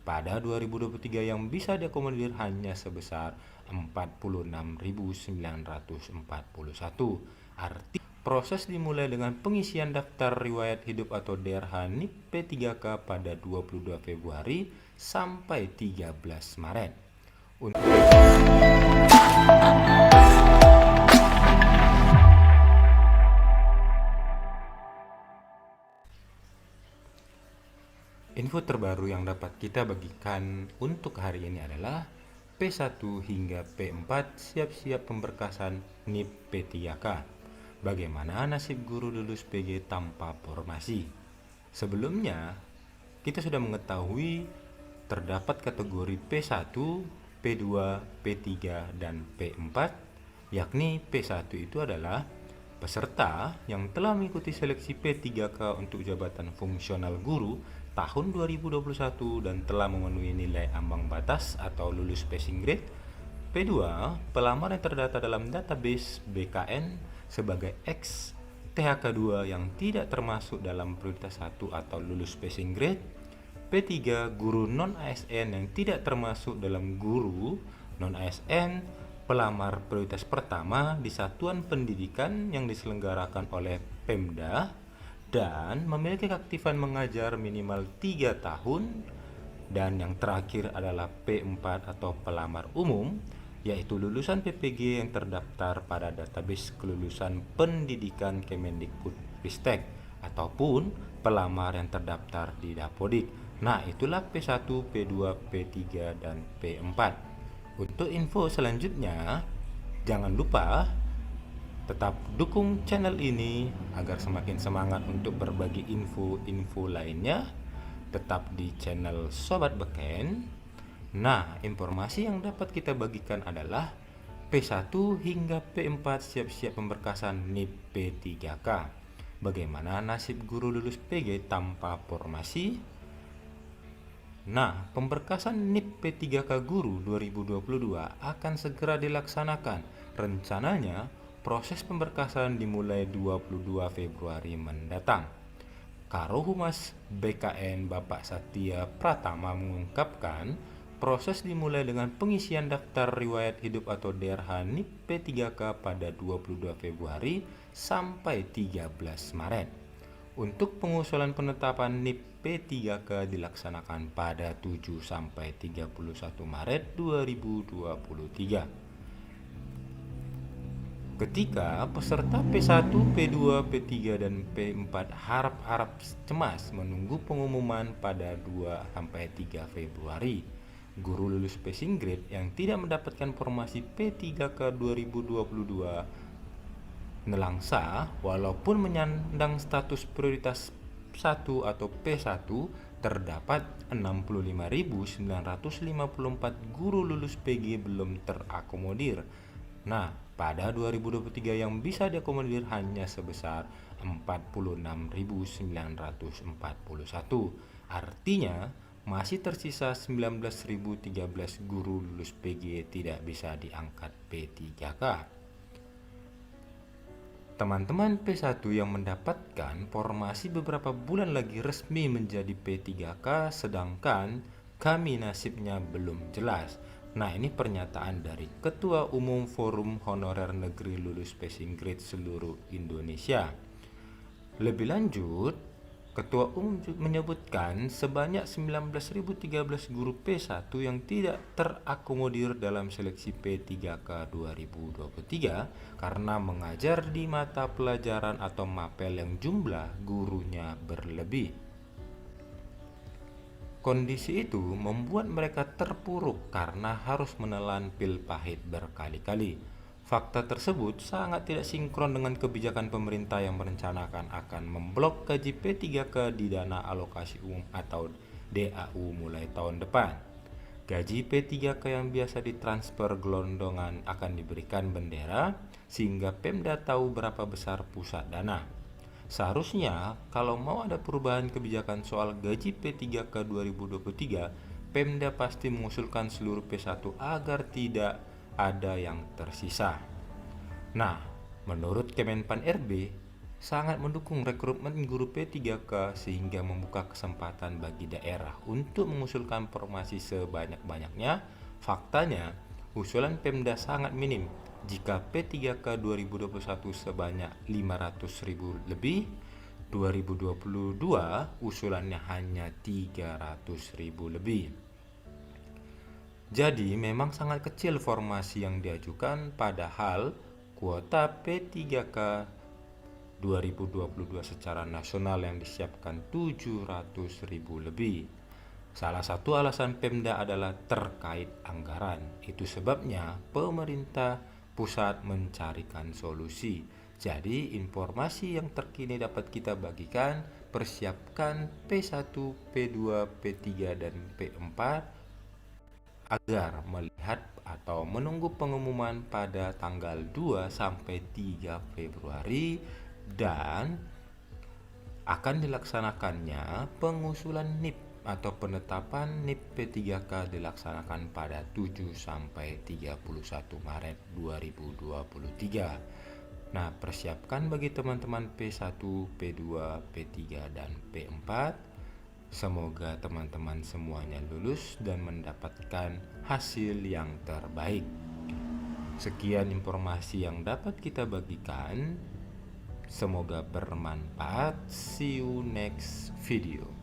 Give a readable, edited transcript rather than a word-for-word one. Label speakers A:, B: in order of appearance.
A: pada 2023 yang bisa diakomodir hanya sebesar 46.941. Arti proses dimulai dengan pengisian daftar riwayat hidup atau DRH NIP P3K pada 22 Februari sampai 13 Maret. Info terbaru yang dapat kita bagikan untuk hari ini adalah P1 hingga P4 siap-siap pemberkasan NIP P3K. Bagaimana nasib guru lulus PG tanpa formasi? Sebelumnya, kita sudah mengetahui terdapat kategori P1, P2, P3, dan P4, yakni P1 itu adalah peserta yang telah mengikuti seleksi P3K untuk jabatan fungsional guru tahun 2021 dan telah memenuhi nilai ambang batas atau lulus passing grade. P2, pelamar yang terdata dalam database BKN sebagai ex THK2 yang tidak termasuk dalam prioritas 1 atau lulus passing grade. P3, guru non-ASN yang tidak termasuk dalam guru non-ASN pelamar prioritas pertama di satuan pendidikan yang diselenggarakan oleh Pemda dan memiliki keaktifan mengajar minimal 3 tahun. Dan yang terakhir adalah P4 atau pelamar umum, yaitu lulusan PPG yang terdaftar pada database kelulusan pendidikan Kemendikbudristek ataupun pelamar yang terdaftar di Dapodik. Nah, itulah P1, P2, P3, dan P4. Untuk info selanjutnya, jangan lupa tetap dukung channel ini agar semakin semangat untuk berbagi info-info lainnya. Tetap di channel Sobat Beken. Nah, informasi yang dapat kita bagikan adalah P1 hingga P4 siap-siap pemberkasan NIP P3K. Bagaimana nasib guru lulus PG tanpa formasi? Nah, pemberkasan NIP P3K Guru 2022 akan segera dilaksanakan. Rencananya, proses pemberkasan dimulai 22 Februari mendatang. Karo Humas BKN Bapak Satya Pratama mengungkapkan, proses dimulai dengan pengisian daftar riwayat hidup atau DRH NIP P3K pada 22 Februari sampai 13 Maret. Untuk pengusulan penetapan NIP P3K dilaksanakan pada 7 sampai 31 Maret 2023. Ketika peserta P1, P2, P3, dan P4 harap-harap cemas menunggu pengumuman pada 2 sampai 3 Februari, guru lulus passing grade yang tidak mendapatkan formasi P3K 2022 nelangsa walaupun menyandang status prioritas 1 atau P1, terdapat 65.954 guru lulus PG belum terakomodir. Nah, pada 2023 yang bisa diakomodir hanya sebesar 46.941. Artinya, masih tersisa 19.013 guru lulus PG tidak bisa diangkat P3K. Teman-teman P1 yang mendapatkan formasi beberapa bulan lagi resmi menjadi P3K, sedangkan kami nasibnya belum jelas. Nah, ini pernyataan dari Ketua Umum Forum Honorer Negeri Lulus Passing Grade seluruh Indonesia. Lebih lanjut, Ketua Umum menyebutkan sebanyak 19.013 guru P1 yang tidak terakomodir dalam seleksi P3K 2023 karena mengajar di mata pelajaran atau mapel yang jumlah gurunya berlebih. Kondisi itu membuat mereka terpuruk karena harus menelan pil pahit berkali-kali. Fakta tersebut sangat tidak sinkron dengan kebijakan pemerintah yang merencanakan akan memblok gaji P3K di dana alokasi umum atau DAU mulai tahun depan. Gaji P3K yang biasa ditransfer gelondongan akan diberikan bendera sehingga Pemda tahu berapa besar pusat dana. Seharusnya kalau mau ada perubahan kebijakan soal gaji P3K 2023, Pemda pasti mengusulkan seluruh P1 agar tidak ada yang tersisa. Nah, menurut Kemenpan RB, sangat mendukung rekrutmen guru P3K sehingga membuka kesempatan bagi daerah untuk mengusulkan formasi sebanyak-banyaknya. Faktanya, usulan Pemda sangat minim. Jika P3K 2021 sebanyak 500.000 lebih, 2022 usulannya hanya 300.000 lebih. Jadi memang sangat kecil formasi yang diajukan, padahal kuota P3K 2022 secara nasional yang disiapkan 700.000 lebih. Salah satu alasan Pemda adalah terkait anggaran. Itu sebabnya pemerintah pusat mencarikan solusi. Jadi informasi yang terkini dapat kita bagikan. Persiapkan P1, P2, P3, dan P4 agar melihat atau menunggu pengumuman pada tanggal 2 sampai 3 Februari dan akan dilaksanakannya pengusulan NIP atau penetapan NIP P3K dilaksanakan pada 7 sampai 31 Maret 2023. Nah, persiapkan bagi teman-teman P1, P2, P3, dan P4. Semoga teman-teman semuanya lulus dan mendapatkan hasil yang terbaik. Sekian informasi yang dapat kita bagikan. Semoga bermanfaat. See you next video.